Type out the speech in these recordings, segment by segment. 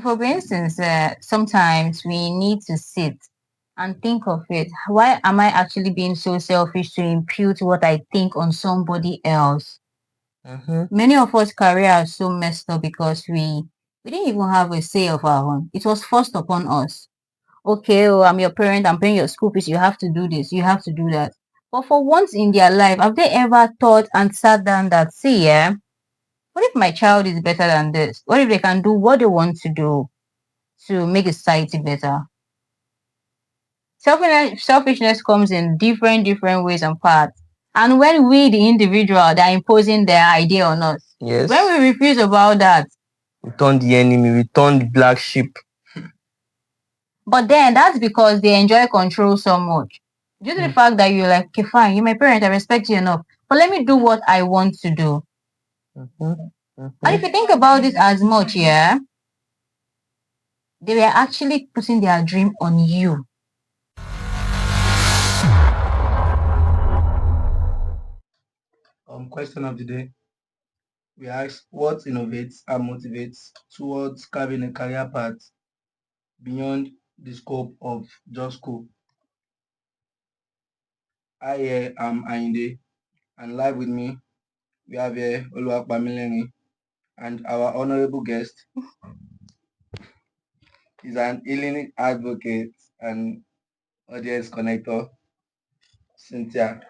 For instance, sometimes we need to sit and think of it. Why am I actually being so selfish to impute what I think on somebody else? Mm-hmm. Many of us career are so messed up because we didn't even have a say of our own. It was forced upon us. Okay, oh, I'm your parent, I'm paying your school fees, you have to do this, you have to do that. But for once in their life, have they ever thought and sat down that, see, yeah, what if my child is better than this? What if they can do what they want to do to make the society better? Selfishness comes in different ways and parts. And when we, the individual, they're imposing their idea on us, when Yes. we refuse about that, We turned the enemy, we turned the black sheep. but then that's because they enjoy control so much. Due to the Mm. fact that you're like, okay, fine, you're my parent, I respect you enough, but let me do what I want to do. Mm-hmm. And Mm-hmm. if you think about this as much, yeah, they were actually putting their dream on you. Question of the day. We ask what innovates and motivates towards carving a career path beyond the scope of just school. I here am Ainde, and live with me we have here Oluwapamileni, and our honorable guest is an healing advocate and audience connector, Cynthia.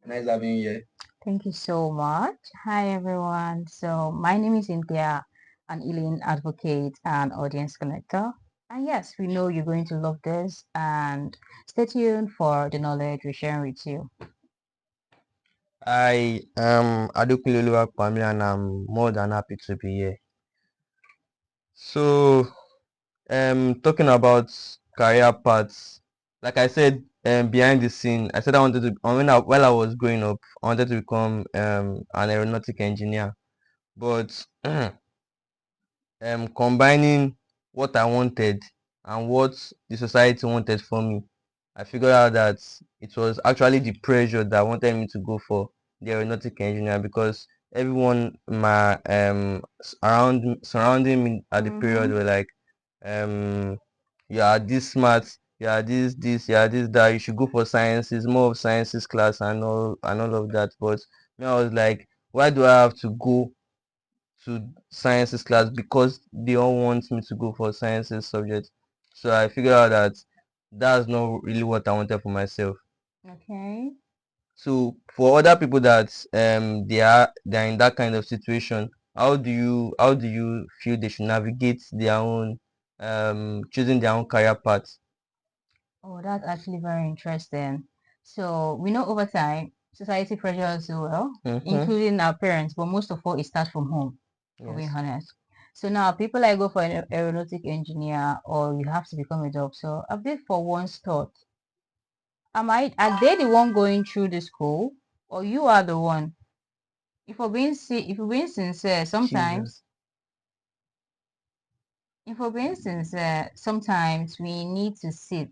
Nice having you here. Thank you so much. Hi, everyone. So, my name is Cynthia, an Alien advocate and audience connector. And yes, we know you're going to love this. And stay tuned for the knowledge we're sharing with you. I am Adekunle Kwame and I'm more than happy to be here. So, talking about career paths, like I said, behind the scene, I said I wanted to, while I was growing up, I wanted to become an aeronautic engineer. But combining what I wanted and what the society wanted for me, I figured out that it was actually the pressure that wanted me to go for the aeronautic engineer because everyone my surrounding me at the period Mm-hmm. were like, you are this smart, you are this, you are this that, you should go for sciences, more of sciences class and all of that. But me, I was like, why do I have to go to sciences class because they all want me to go for sciences subject. So I figured out that that's not really what I wanted for myself. Okay. So for other people that they're in that kind of situation, how do you feel they should navigate their own choosing their own career path? Oh, that's actually very interesting. So, we know over time, society pressures as well, Mm-hmm. including our parents, but most of all, it starts from home, for being Yes. honest. So now people like go for an aeronautic engineer or you have to become a doctor. Have they for once thought, are they the one going through the school or you are the one? If we're being sincere, Jesus. sometimes we need to sit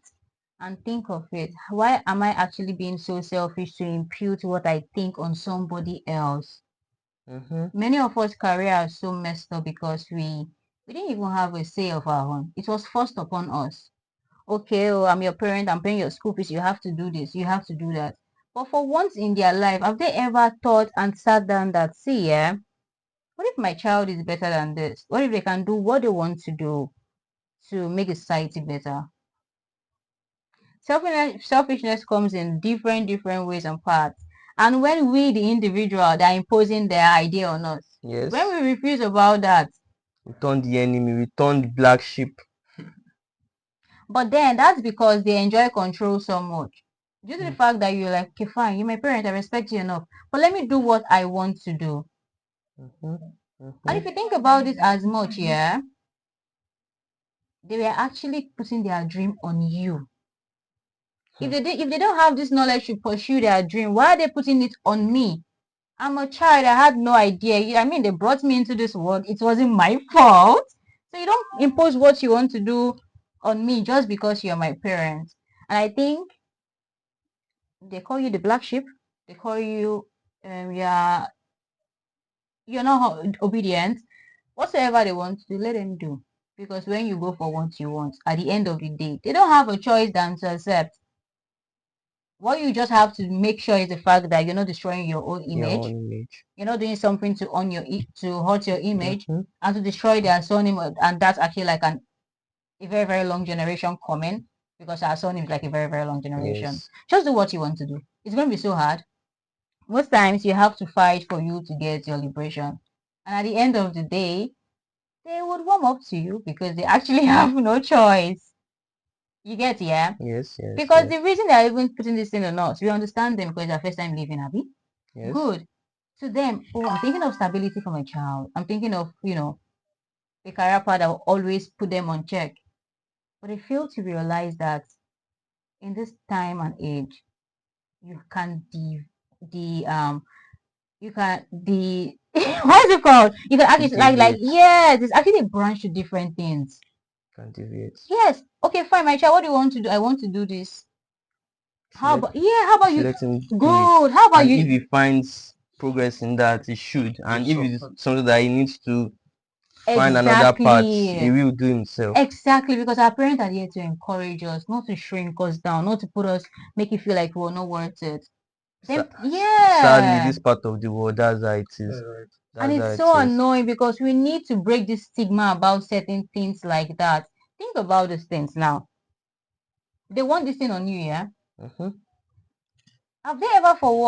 and think of it. Why am I actually being so selfish to impute what I think on somebody else? Mm-hmm. Many of us career are so messed up because we didn't even have a say of our own. It was forced upon us. Okay, oh, I'm your parent, I'm paying your school fees, you have to do this, you have to do that. But for once in their life, have they ever thought and sat down that, see, yeah, what if my child is better than this? What if they can do what they want to do to make the society better? Selfishness comes in different ways and parts. And when we, the individual, they're imposing their idea on us, when Yes. we refuse about that, We turned the enemy, we turned the black sheep. but then that's because they enjoy control so much. Due to the Mm. fact that you're like, okay, fine, you're my parent, I respect you enough, but let me do what I want to do. Mm-hmm. And Mm-hmm. if you think about this as much, yeah, they were actually putting their dream on you. If they don't have this knowledge to pursue their dream, why are they putting it on me? I'm a child. I had no idea. I mean, they brought me into this world. It wasn't my fault. So you don't impose what you want to do on me just because you're my parent. And I think they call you the black sheep. They call you, you're not obedient. Whatsoever they want to do, let them do. Because when you go for what you want, at the end of the day, they don't have a choice than to accept. What you just have to make sure is the fact that you're not destroying your own Your image. own image. You're not doing something to to hurt your image Mm-hmm. and to destroy their surname. And that's actually like a very, very long generation coming, because our surname is like a very, very long generation. Yes. Just do what you want to do. It's going to be so hard. Most times you have to fight for you to get your liberation. And at the end of the day, they would warm up to you because they actually have no choice. You get, yeah? Yes. Yes. Because Yes. the reason they're even putting this thing on us, we understand them because it's their first time living, Abby. Yes. Good. To them, oh, I'm thinking of stability for my child. I'm thinking of, a career path that will always put them on check. But they fail to realize that in this time and age, you can the you can the what's it called? You can actually like Deviate. yeah, there's actually a branch to different things. Can deviate. Yes. Okay, fine, my child. What do you want to do? I want to do this. Should How let about yeah? How about should you? let him do it. Good. How about And if you? he finds progress in that, he should. And if it's something that he needs to find another path, he Exactly. will do himself. Exactly, because our parents are here to encourage us, not to shrink us down, not to put us, make it feel like we're not worth it. Then, Sadly, yeah. this part of the world, that's how it is. Right. And That's how it's it so is. annoying because we need to break this stigma about certain things like that. Think about these things now. They want this thing on you, yeah? Mm-hmm. Have they ever for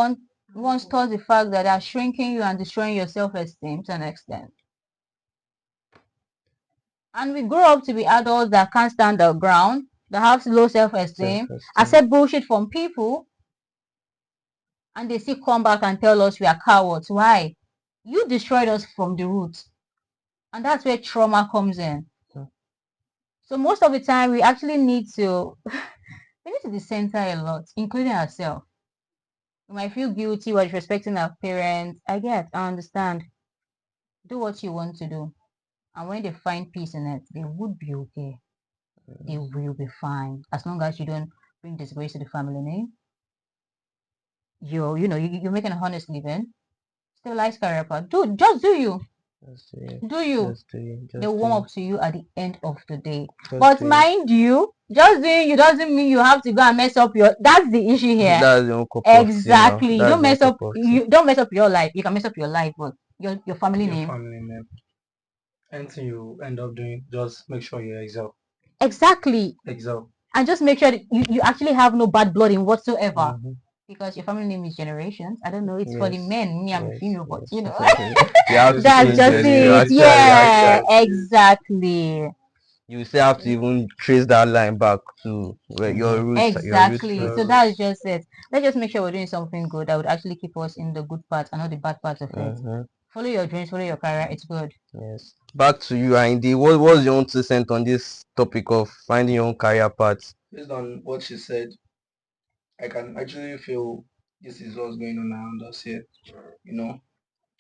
once thought the fact that they're shrinking you and destroying your self-esteem to an extent? And we grow up to be adults that can't stand their ground, that have low self-esteem, Self-esteem. accept bullshit from people, and they still come back and tell us we are cowards. Why? You destroyed us from the roots. And that's where trauma comes in. Hmm. So most of the time we actually need to we need to decenter a lot, including ourselves. We might feel guilty while respecting our parents. I understand. Do what you want to do. And when they find peace in it, they would be okay. They will be fine. As long as you don't bring disgrace to the family name. You're making a honest living. Stabilize career path. Just do you. Just do it. Do you. Just do it. They Just do warm it. up to you at the end of the day. Just But do it. mind you, just doing you doesn't mean you have to go and mess up that's the issue here. That's your own cup of tea now. Exactly. That's your own cup of tea. You don't mess up your life. You can mess up your life, but your family Your name. family name. Anything you end up doing, just make sure you excel. Exactly. Excel. And just make sure that you actually have no bad blood in whatsoever. Mm-hmm. Because your family name is generations. I don't know, it's for the Yes. men, me I'm a Yes. female, but Yes. You have to that's It's change just your it's name. it. Actually, Yeah, actually. actually. exactly. You still have to even trace that line back to where Mm-hmm. your roots Exactly. from. So that's just it. Let's just make sure we're doing something good that would actually keep us in the good parts and not the bad parts of it. Mm-hmm. Follow your dreams, follow your career. It's good. Yes. Back to you, Andy. What was your own 2 cents on this topic of finding your own career path? Based on what she said, I can actually feel this is what's going on around us here. You know,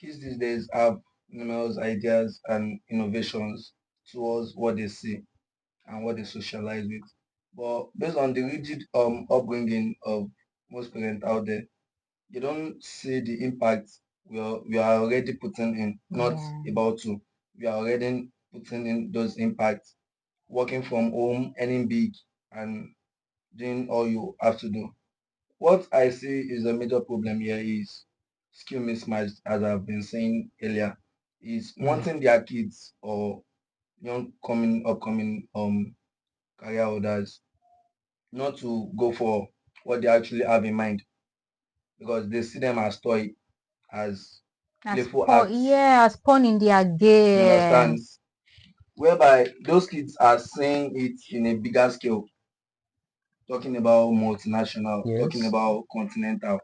kids these days have numerous ideas and innovations towards what they see and what they socialize with. But based on the rigid upbringing of most parents out there, you don't see the impact we are already putting in, not Yeah. about to. We are already putting in those impacts, working from home, earning big, and doing all you have to do. What I see is a major problem here is skill mismatch, as I've been saying earlier, is wanting their kids or young upcoming career holders not to go for what they actually have in mind because they see them as toy, as playful acts. As porn in their You understand? games. Whereby those kids are seeing it in a bigger scale, talking about multinational, talking Yes. about continental.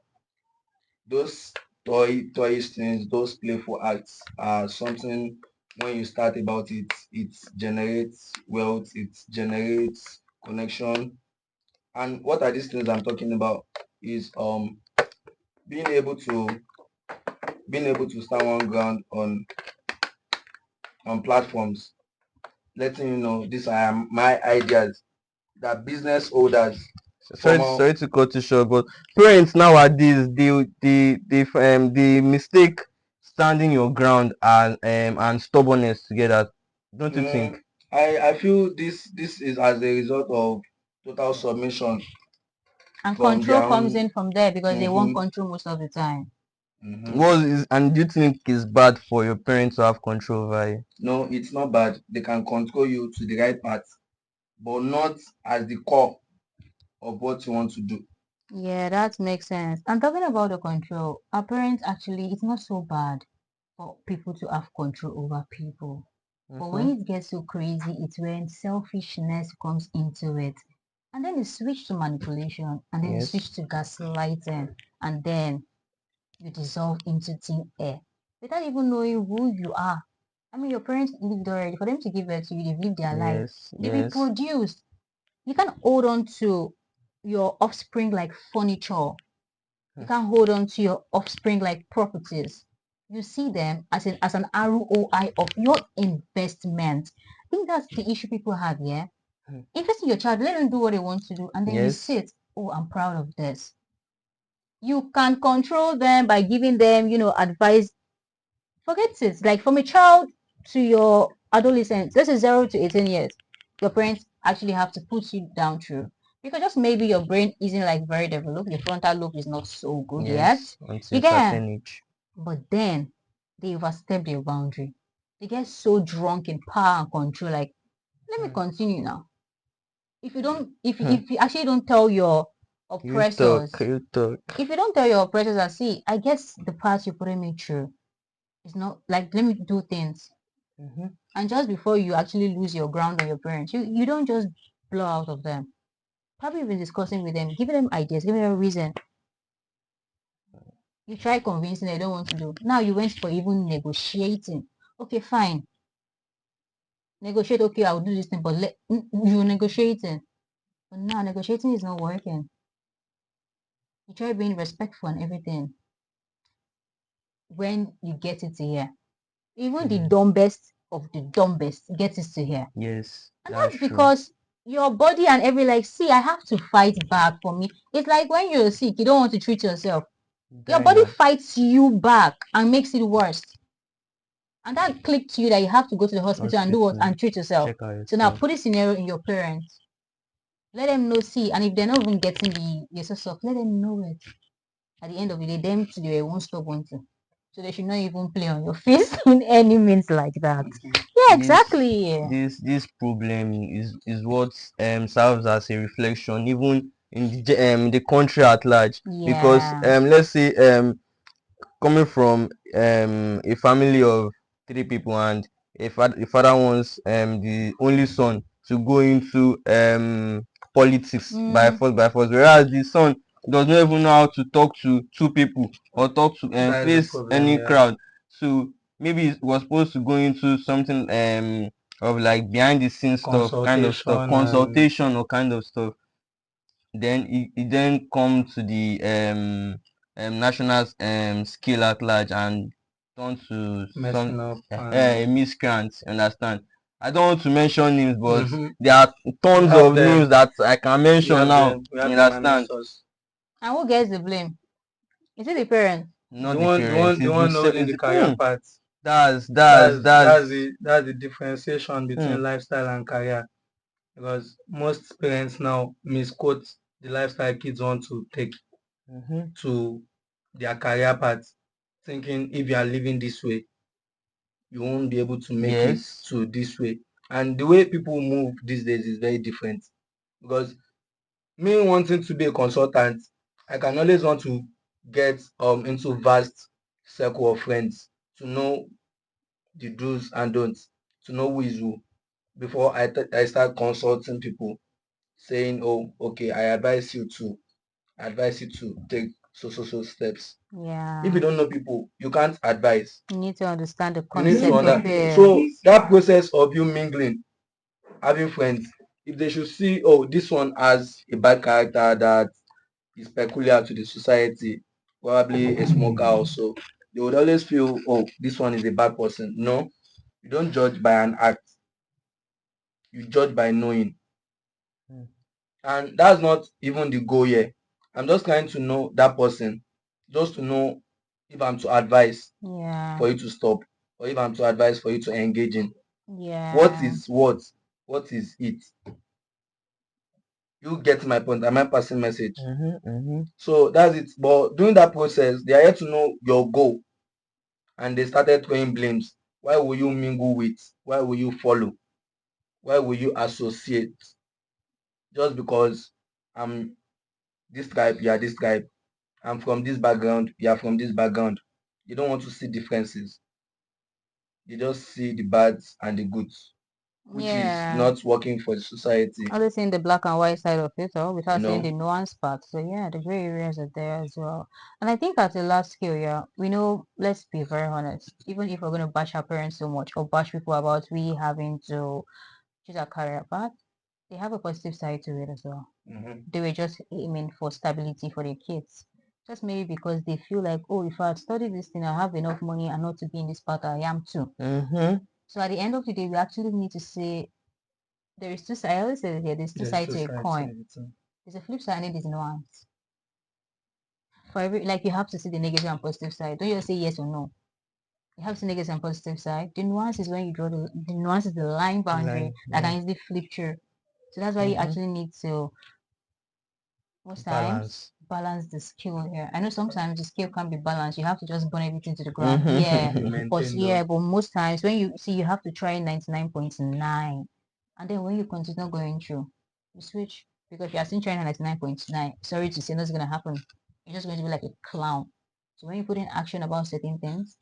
Those toy things, those playful acts are something when you start about it, it generates wealth, it generates connection. And what are these things I'm talking about is being able to stand one ground on platforms, letting you know these are my ideas that business holders, former Sorry to cut you short, but parents nowadays the mistake standing your ground and stubbornness together. Don't you mm, think? I feel this is as a result of total submission And from their control comes own. in from there because they want Mm-hmm, control most of the time. mm-hmm. What is and do you think it's bad for your parents to have control over you? No, it's not bad. They can control you to the right path, but not as the core of what you want to do. Yeah, that makes sense. I'm talking about the control. Our parents actually, it's not so bad for people to have control over people. But Mm-hmm. when it gets so crazy, it's when selfishness comes into it. And then it switch to manipulation, and then it Yes. switch to gaslighting, and then you dissolve into thin air without even knowing who you are. I mean, your parents lived already. For them to give birth to you, they've lived their life. Yes. They've Yes. reproduced. You can't hold on to your offspring like furniture. You Hmm. can't hold on to your offspring like properties. You see them as an ROI of your investment. I think that's the issue people have, yeah? Hmm. Invest in your child, let them do what they want to do, and then you Yes. sit, oh, I'm proud of this. You can control them by giving them, advice. Forget it. Like from a child to your adolescent, this is 0 to 18 years. Your parents actually have to put you down through. Because just maybe your brain isn't like very developed, the frontal lobe is not so good yet. Yes. Until You a get, certain age. but then they overstep their boundary. They get so drunk in power and control. Like, let me Hmm. continue now. If you don't, if Hmm. if you actually don't tell your You talk. oppressors, You talk. if you don't tell your oppressors, I see, I guess the path you're putting me through is not like, let me do things. Mm-hmm. And just before you actually lose your ground on your parents, you don't just blow out of them. Probably been discussing with them, giving them ideas, giving them a reason. You try convincing they don't want to do. Now you went for even negotiating. Okay, fine. Negotiate, okay, I'll do this thing, but you're negotiating. But now negotiating is not working. You try being respectful and everything. When you get it to here, even the Mm. dumbest of the dumbest gets it to here. Yes. And That's that's true. because your body and every like, see, I have to fight back for me. It's like when you're sick, you don't want to treat yourself. Your Die body now. fights you back and makes it worse. And that clicked to you that you have to go to the hospital and do what? Hospital. And treat yourself. Check out So now yourself. put this scenario in your parents. Let them know, see, and if they're not even getting the source of, let them know it. At the end of the day, them too, they won't stop wanting. So they should not even play on your face in any means like that. Yeah, This exactly. this problem is what serves as a reflection even in the country at large, because Yeah. let's say coming from a family of three people, and a father wants the only son to go into politics by Mm, force, whereas the son does not even know how to talk to two people or talk to That is the face problem, any yeah. crowd. So maybe he was supposed to go into something of like behind the scenes stuff, kind of stuff, Consultation and consultation or kind of stuff. Then it then come to the national scale at large and turn to some messing up a and miscreant. Understand? I don't want to mention names, but mm-hmm. there are We tons have of them. names that I can mention now. We have them Understand? amidst us. and who gets the blame? Is it the parents? Not the parents. The It's one holding it's the career path. that's That's the differentiation hmm, between lifestyle and career. Because most parents now misquote the lifestyle kids want to take mm-hmm. to their career path, thinking if you are living this way, you won't be able to make it Yes. to this way. And the way people move these days is very different. Because me wanting to be a consultant, I can always want to get into vast circle of friends to know the do's and don'ts, to know who is who before I start consulting people saying, oh, okay, I advise you to take so steps. If you Yeah. don't know people, you can't advise. You need to understand the You need to concept of understand. it. So that process of you mingling, having friends, if they should see, oh, this one has a bad character that is peculiar to the society, probably a smoker also, they would always feel, oh, this one is a bad person. No, you don't judge by an act, you judge by knowing. Hmm. And that's not even the goal here. I'm just trying to know that person, just to know if I'm to advise Yeah. for you to stop, or if I'm to advise for you to engage in. What Yeah. is what? what is it? You get my point. Am I passing message? So that's it. But during that process, they are here to know your goal, and they started throwing blames. Why will you mingle with? Why will you follow? Why will you associate? Just because I'm this tribe, you are this tribe. I'm from this background, you are from this background. You don't want to see differences. You just see the bads and the goods, which is Yeah. not working for the society. Only seeing the black and white side of it all You without seeing the know. nuance part. So yeah, the gray areas are there as well. And I think at the last scale, yeah, we know, let's be very honest, even if we're going to bash our parents so much or bash people about we having to choose our career path, they have a positive side to it as well. They were just aiming for stability for their kids. Just maybe because they feel like, oh, if I study this thing, I have enough money and not to be in this path I am too. So at the end of the day, we actually need to say there is two sides. I always say here, there's two sides to a coin. There's a flip side and there's nuance. For every, like, you have to see the negative and positive side. Don't just say yes or no. You have to see negative and positive side. The nuance is when you draw the nuance is the line boundary that can easily flip through. So that's why you actually need to most times balance the skill here. I know sometimes the skill can't be balanced. You have to just burn everything to the ground. Yeah. But most times when you see you have to try 99.9. And then when you continue going through, you switch. Because if you are still trying 99.9, sorry to say, nothing's gonna happen. You're just going to be like a clown. So when you put in action about certain things,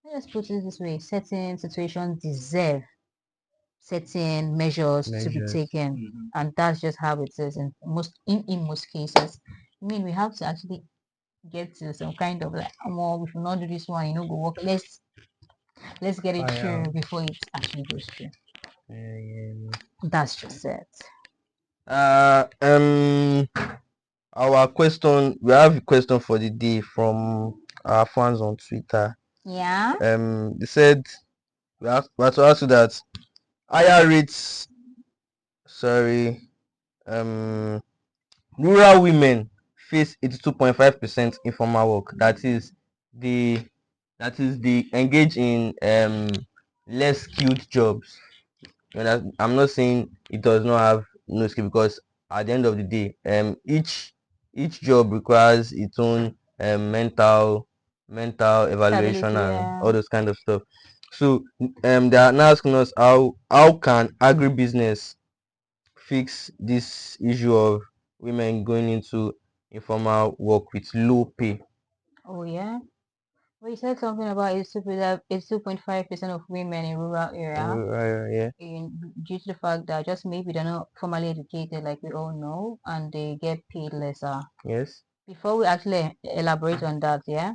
let's put it this way, certain situations deserve certain measures to be taken. And that's just how it is in most cases. I mean, we have to actually get to some kind of like, well, we should not do this one, go work. Let's get it through before it actually goes through. That's just it. Our question, we have a question for the day from our fans on Twitter. Yeah. They said we have to ask you that higher rates, sorry, rural women face 82.5% informal work. The they engage in less skilled jobs. And I'm not saying it does not have no skill, because at the end of the day, each job requires its own mental evaluation Stability, and yeah. all those kind of stuff. So they are now asking us how can agribusiness fix this issue of women going into informal work with low pay. Oh yeah. Well, you said something about it's 2.5% of women in rural area. Yeah. Due to the fact that just maybe they're not formally educated like we all know and they get paid lesser. Yes. Before we actually elaborate on that, yeah,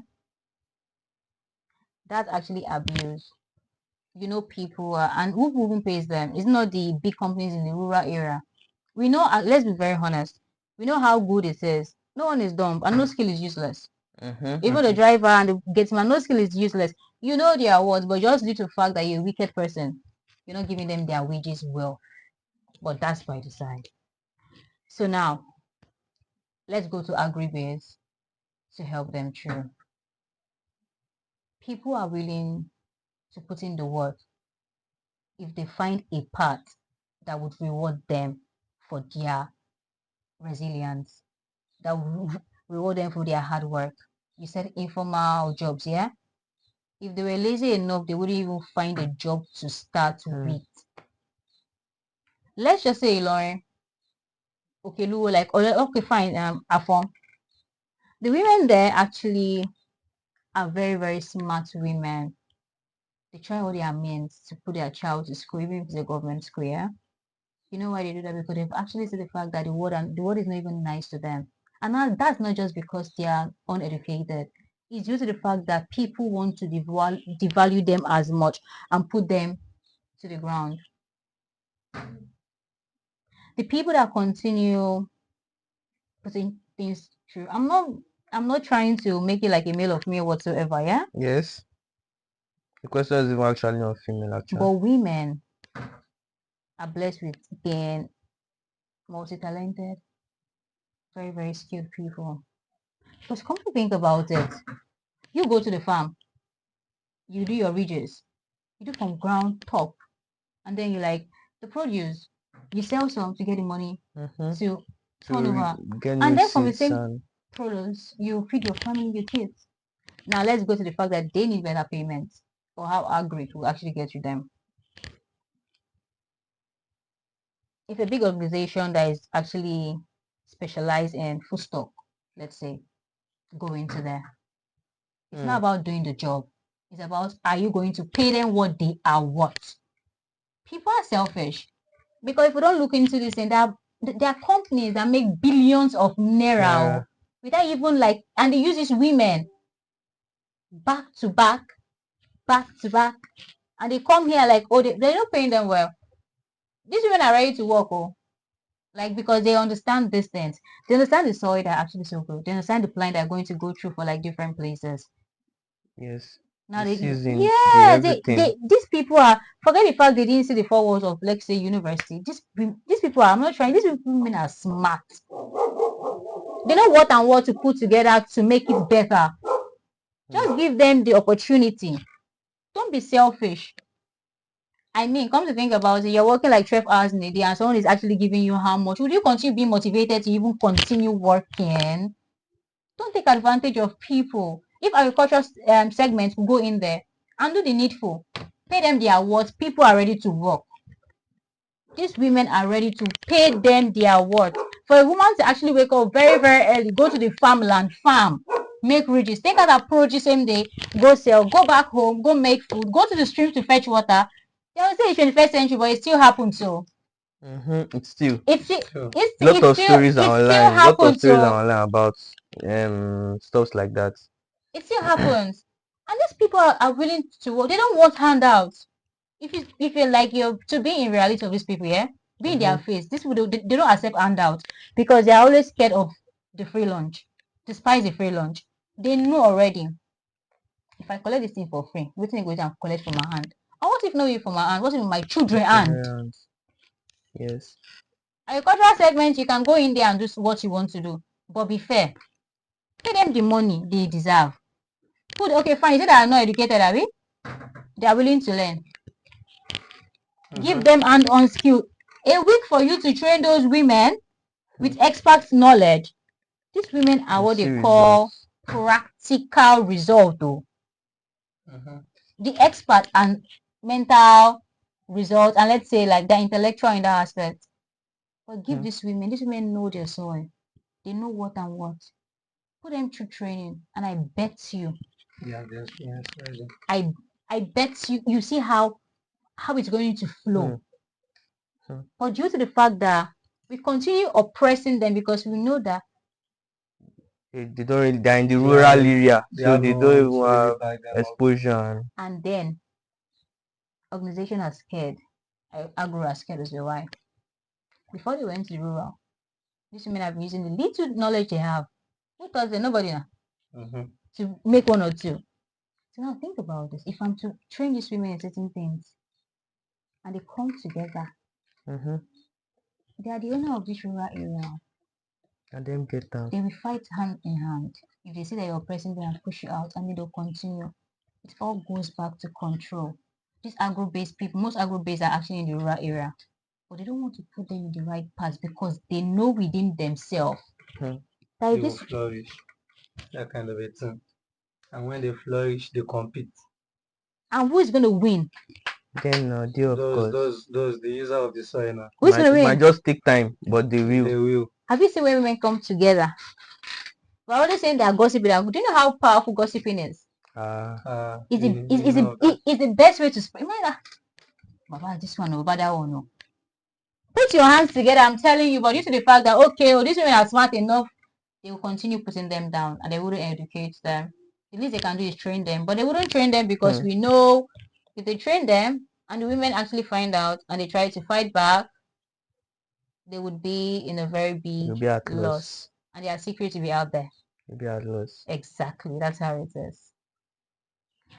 that's actually abuse. People and who even pays them? It's not the big companies in the rural area. We know, let's be very honest, we know how good it is. No one is dumb and no skill is useless. Even the driver and the gateman, no skill is useless. You know their awards, but just due to the fact that you're a wicked person, you're not giving them their wages well. But that's by design. So now, let's go to agribiz to help them through. People are willing to put in the work if they find a path that would reward them for their resilience, that would reward them for their hard work. You said informal jobs, yeah? If they were lazy enough, they wouldn't even find a job to start with. Let's just say, Lauren, okay, Luo, like, okay, fine, Afon. The women there actually are very, very smart women. They try all their means to put their child to school, even if it's a government school, yeah? You know why they do that? Because they've actually seen the fact that the world is not even nice to them. And that's not just because they are uneducated. It's due to the fact that people want to devalue them as much and put them to the ground. The people that continue putting things through, I'm not trying to make it like a male of me whatsoever, yeah? Yes. The question is even actually not female, actually. But women are blessed with being multi-talented, very, very skilled people. Because come to think about it, you go to the farm, you do your ridges, you do from ground top, and then you like the produce. You sell some to get the money Mm-hmm. to To turn over. get new And then from the seeds same and produce, you feed your family, your kids. Now let's go to the fact that they need better payments or how agri will actually get to them. If a big organization that is actually specialized in food stock, let's say, go into there, it's not about doing the job. It's about, are you going to pay them what they are worth? People are selfish because if we don't look into this, and there are companies that make billions of naira Naira. without even like, and they use these women back to back, back to back, and they come here like, oh, they're not paying them well. These women are ready to work, oh, like because they understand these things. They understand the soil that actually so good. They understand the plant they're going to go through for like different places. Yes. Now The they, seasons, the yeah, everything. these people are, forget the fact they didn't see the four walls of, let's say, university. These people are, I'm not trying, these women are smart. They know what and what to put together to make it better. Just give them the opportunity. Don't be selfish. I mean, come to think about it, you're working like 12 hours in a day and someone is actually giving you how much? Would you continue being motivated to even continue working? Don't take advantage of people. If agricultural segments will go in there and do the needful, pay them their worth, people are ready to work. These women are ready to pay them their worth. For a woman to actually wake up very, very early, go to the farmland, farm, make ridges, take out her produce same day, go sell, go back home, go make food, go to the stream to fetch water. They will say it's 21st century, but it still happens. So It's still it's still, Sure. lot of stories are it still online. Lot of happens. stories are So online about stuff like that. it still happens. And these people are willing to work. They don't want handouts. If you like, you're to be in reality of these people, yeah, be in their Mm-hmm. face. This people, they don't accept handouts because they're always scared of the free lunch, despise the free lunch. They know already, if I collect this thing for free, what thing go and collect from my hand? And what if not you from my hand? What if my children hand? Children hands. Yes. Agricultural segment, you can go in there and do what you want to do, but be fair. Pay them the money they deserve. Put, okay, fine. You say they are not educated, are we? They are willing to learn. Give them hand-on skill. A week for you to train those women with expert knowledge. These women are And what they see call results. practical result, though. Mhm. The expert and mental result, and let's say like the intellectual in that aspect. But give Hmm. these women know their soil. They know what and what. Put them through training, and I bet you, Yeah, the experience already. I I bet you see how it's going to Hmm. flow. Hmm. But due to the fact that we continue oppressing them because we know that, They don't really, they're in the They rural have area, they so have they no don't one even to really have back them up. exposure. and then organization are scared. Agro are scared as well. Why? Before they went to the rural, these women have been using the little knowledge they have. Who thought that nobody now Mm-hmm. to make one or two? So now think about this. If I'm to train these women in certain things and they come together, Mm-hmm. they are the owner of this rural area. And them get down. They will fight hand in hand. If they see that you're oppressing them and push you out and they'll continue, it all goes back to control. These agro-based people, most agro-based are actually in the rural area, but they don't want to put them in the right path because they know within themselves Hmm. that They if will this, flourish. That kind of a thing. And when they flourish, they compete. and who is going to win? Then they of course. Those the user of the soil now. Who is going to It might win? just take time, but they will. They will. Have you seen when women come together? We're always saying they are gossiping. Do you know how powerful gossiping is? Is the is, We is, know the, that. is the best way to spread. Baba, this one, over that one. No. Put your hands together. I'm telling you, but due to the fact that okay, these women are smart enough, they will continue putting them down and they wouldn't educate them. The least they can do is train them, but they wouldn't train them because Hmm. we know if they train them and the women actually find out and they try to fight back, they would be in a very big You'll be at loss. loss and their secret will be out there. You'll be at loss. Exactly, that's how it is.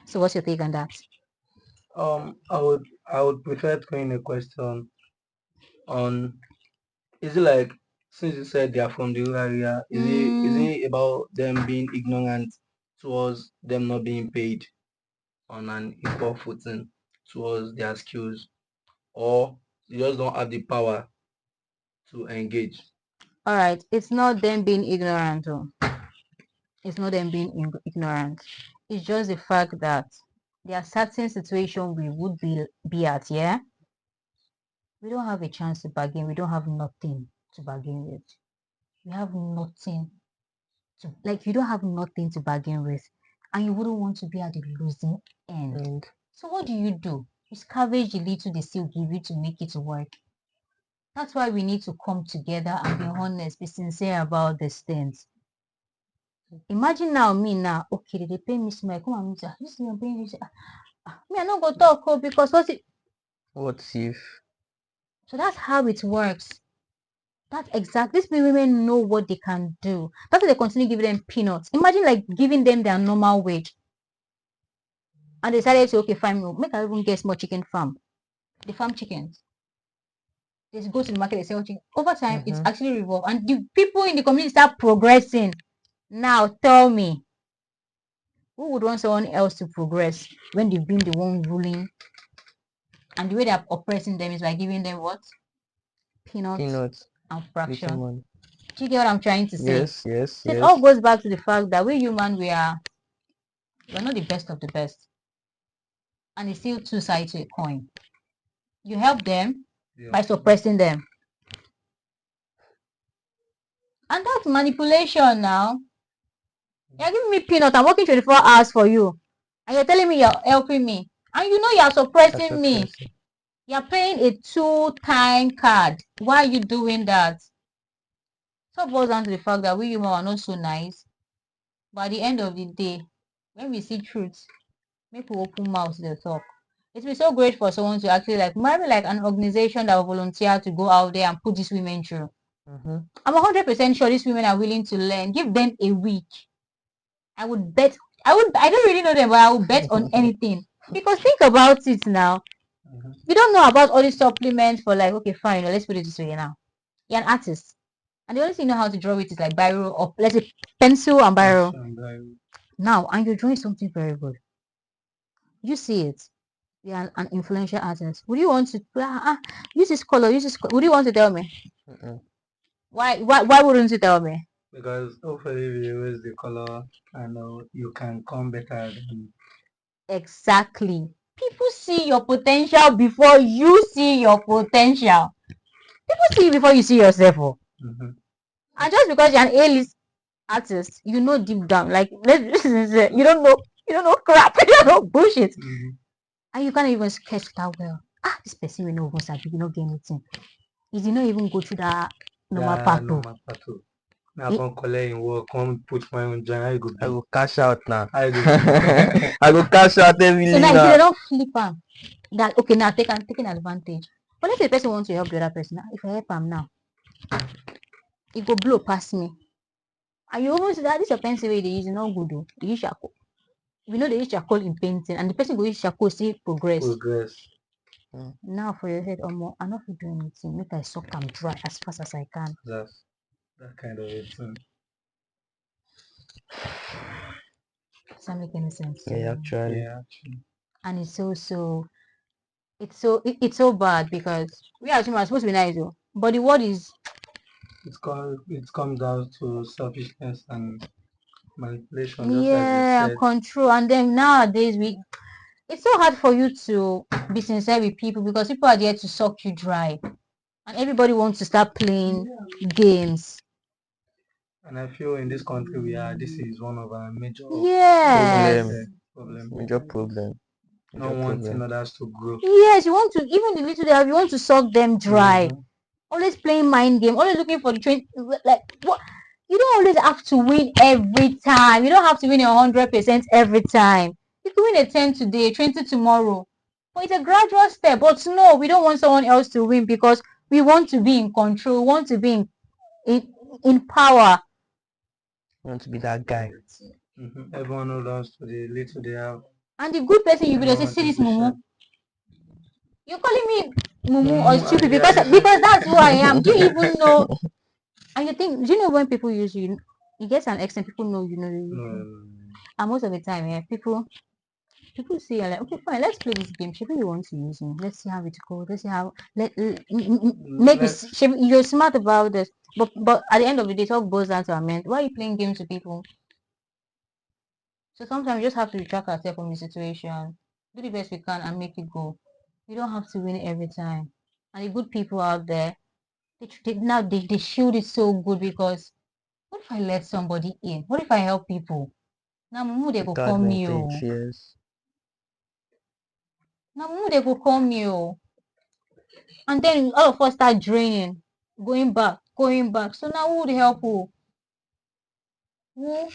So, what's your take on that? I would prefer throwing a question on, is it like, since you said they are from the rural area, is it about them being ignorant towards them not being paid on an equal footing towards their skills, or They just don't have the power to engage. All right, it's not them being ignorant. It's not them being ignorant. It's just the fact that there are certain situations we would be at, yeah? We don't have a chance to bargain. We don't have nothing to bargain with. We have nothing to, like, you don't have nothing to bargain with. And you wouldn't want to be at the losing end. And So what do? You scavenge the little they still give you to make it work. That's why we need to come together and be honest, be sincere about these things. Imagine now, me now, okay, they pay me small, come and meet her. This thing paying you. Me, I not go talk because what's it? what if? So that's how it works. That's exactly. These women know what they can do. That's why they continue giving them peanuts. Imagine like giving them their normal wage. And they decided to, okay, fine, we'll make everyone get small chicken farm. They farm chickens. They go to the market, they sell chicken. Over time, it's actually revolved. And the people in the community start progressing. Now tell me, who would want someone else to progress when they've been the one ruling? And the way they're oppressing them is by giving them what? Peanuts and fraction. Money. Do you get what I'm trying to say? Yes. So it all goes back to the fact that we human, we're not the best of the best. And it's still two sides to a coin. You help them by suppressing them. And that's manipulation now. You're giving me peanut, I'm working 24 hours for you. And you're telling me you're helping me. And you know you're suppressing me. You're paying a 2-time card. Why are you doing that? So it boils down to the fact that we humans are not so nice. But at the end of the day, when we see truth, make we open mouth to talk. It will be so great for someone to actually maybe like an organization that will volunteer to go out there and put these women through. I'm 100% sure these women are willing to learn. Give them a week. I would bet. I don't really know them, but I would bet on anything. Because think about it now. You don't know about all these supplements for like, okay, fine, let's put it this way now. You're an artist. And the only thing you know how to draw with is like biro or let's say pencil and biro. Now, and you're drawing something very good. You see it. You're an influential artist. Would you want to use this color? Would you want to tell me? Why wouldn't you tell me? Because hopefully we use the color and you can come better than. Exactly. People see your potential before you see your potential. People see you before you see yourself. And just because you're an A-list artist, you know deep down, like you don't know crap, you don't know bullshit. And you can't even sketch that well. This person will know sabi, you not get anything. He did not even go through that normal path. Now come collect in work, come put my own job. I go cash out now. I go. I go cash out every So now if they don't flip am, that okay now taking advantage. But let's say the person wants to help the other person. If I help him now, it go blow past me. And you almost see that this your pencil way they use is not good though. They use charcoal. We know they use charcoal in painting, and the person go use charcoal see progress. Now for your head, I not do anything. Make I suck am dry as fast as I can. That's that kind of a thing. Does that make any sense? Yeah, actually. And it's so bad because we as humans are supposed to be nice though. But the word is it comes down to selfishness and manipulation, just yeah, like control. And then nowadays it's so hard for you to be sincere with people because people are there to suck you dry. And everybody wants to start playing games. And I feel in this country this is one of our major problem. Major problem. Not wanting others to grow. Yes, you want to, even the little they have, you want to suck them dry. Always playing mind game, always looking for the train. Like what? You don't always have to win every time. You don't have to win 100% every time. You can win a 10 today, 20 tomorrow. But it's a gradual step. But no, we don't want someone else to win because we want to be in control. We want to be in power. We want to be that guy. Everyone knows to the little they have. And the good person you be, they say, see this mumu. You're calling me mumu or stupid because that's who I am. Do you even know? And you think, do you know when people use you gets an extent, people know you know. And most of the time, people People say, like, okay, fine, let's play this game. Maybe you want to use me. Let's see how it goes. Let's see how make it. You're smart about this, but at the end of the day, it all goes down to our mental. Why are you playing games with people? So sometimes we just have to retract ourselves from the situation, do the best we can, and make it go. You don't have to win every time. And the good people out there, they shield it so good because what if I let somebody in? What if I help people? Now mumu they go With call me advantage, oh. yes. Now mumu they go call me oh. And then all of us start draining, going back, going back. So now who would help who? Who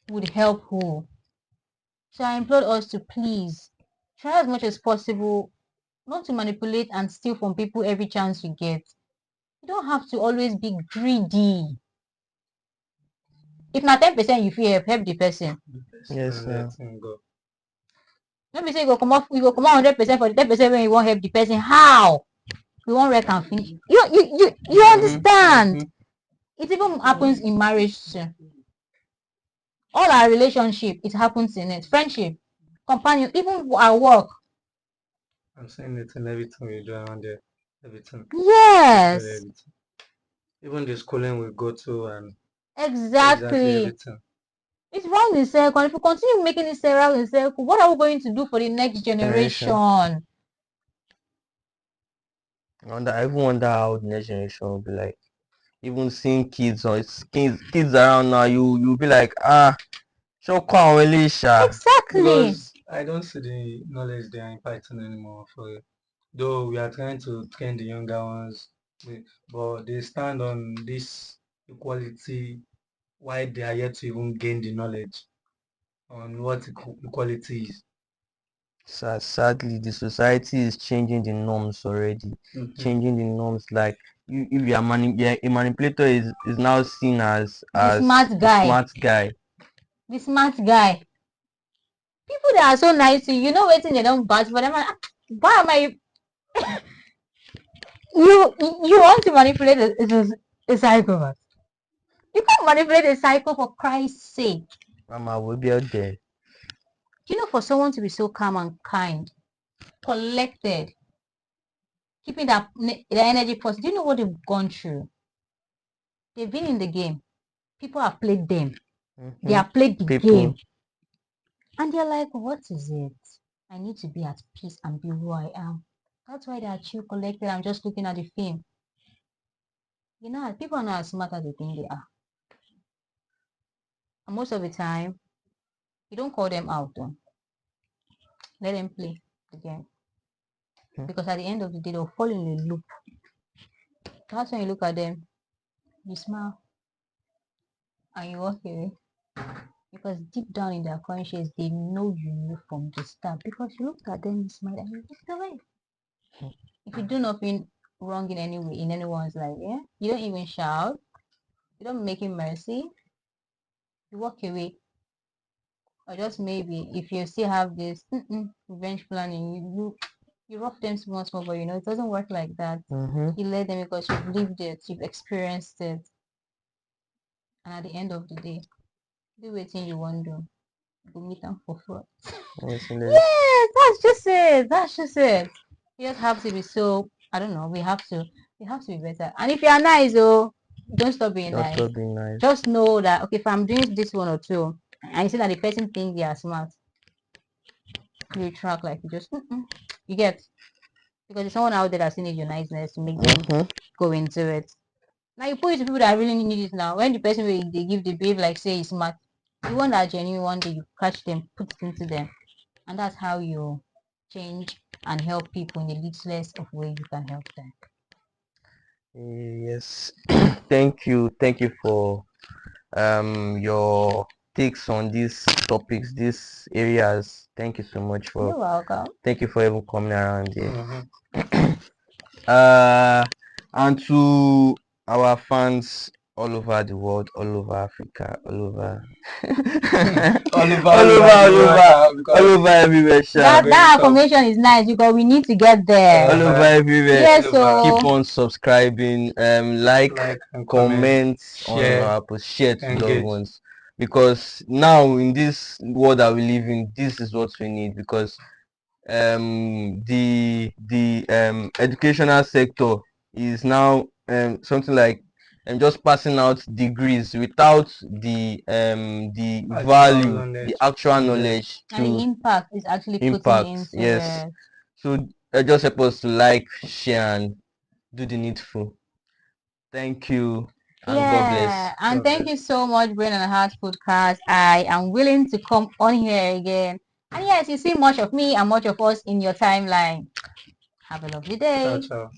would help who? So I implore us to please try as much as possible not to manipulate and steal from people every chance you get. You don't have to always be greedy. If not 10% you feel help the person. Yes, now. Don't be say you go come off 100% for the 10% when you won't help the person. How? We won't wreck and finish. You understand? It even happens in marriage too. All our relationship, it happens in it. Friendship, companion, even our work. I'm saying it in everything we do around there. Everything. Yes. Everything. Even the schooling we go to and Exactly. everything. It's round in circle. And if we continue making it round in circle, what are we going to do for the next generation? I even wonder how the next generation will be like. Even seeing kids around now, you'll be like, Exactly. Because I don't see the knowledge they are imparting anymore for it. Though we are trying to train the younger ones, but they stand on this equality while they are yet to even gain the knowledge on what equality is. Sadly, the society is changing the norms already. Changing the norms, like if you are a manipulator is now seen as The smart guy. smart guy. The smart guy. People that are so nice to you, know waiting they don't budge for them. Why am I you want to manipulate a psychopath? You can't manipulate a psycho for Christ's sake. Mama will be out there. You know, for someone to be so calm and kind, collected, keeping that energy positive, do you know what they've gone through? They've been in the game. People have played them. They have played the game. And they're like, what is it? I need to be at peace and be who I am. That's why they are chill, collected. I'm just looking at the film. You know, people are not as smart as they think they are. And most of the time, you don't call them out though. Let them play the game. Because at the end of the day, they'll fall in a loop. That's when you look at them, you smile, and you walk away. Because deep down in their conscience, they know you knew from the start. Because you looked at them, you smiled, and you walked away. If you do nothing wrong in any way in anyone's life, yeah, you don't even shout, you don't make him mercy, you walk away. Or just maybe if you still have this revenge planning, you rough them small, small, but you know it doesn't work like that. You let them because you've lived it, you've experienced it, and at the end of the day, do everything you want to do. Go meet them for front. Yes, that's just it. That's just it. You just have to be so. I don't know. We have to be better. And if you are nice, oh, don't stop being nice. Stop being nice. Just know that okay, if I'm doing this one or two, and you see that the person thinks they are smart, you track like you just you get because there's someone out there that's seen your niceness to make them go into it. Now you put it to people that really need it now. When the person will they give the behave like say he's smart, you want that genuine one day you catch them, put it into them. And that's how you change and help people in the littlest of way you can help them. Yes. Thank you for your takes on these topics, these areas. Thank you so much for. You're welcome. Thank you for even coming around here. And to our fans all over the world, all over Africa, all over all over everywhere. That affirmation is nice because we need to get there. All over everywhere. Yes, so keep on subscribing, like, comment on our post, share to loved ones. because now in this world that we live in, this is what we need. Because the educational sector is now something like just passing out degrees without the Actual value, the knowledge actual needed. knowledge And the to impact is actually putting impact. into Yes. it. So just help us to like, share, and do the needful. Thank you, and God bless. Yeah, and God thank bless. you so much, Brain and Heart Podcast. I am willing to come on here again. And yes, you see much of me and much of us in your timeline. Have a lovely Ciao, day. ciao.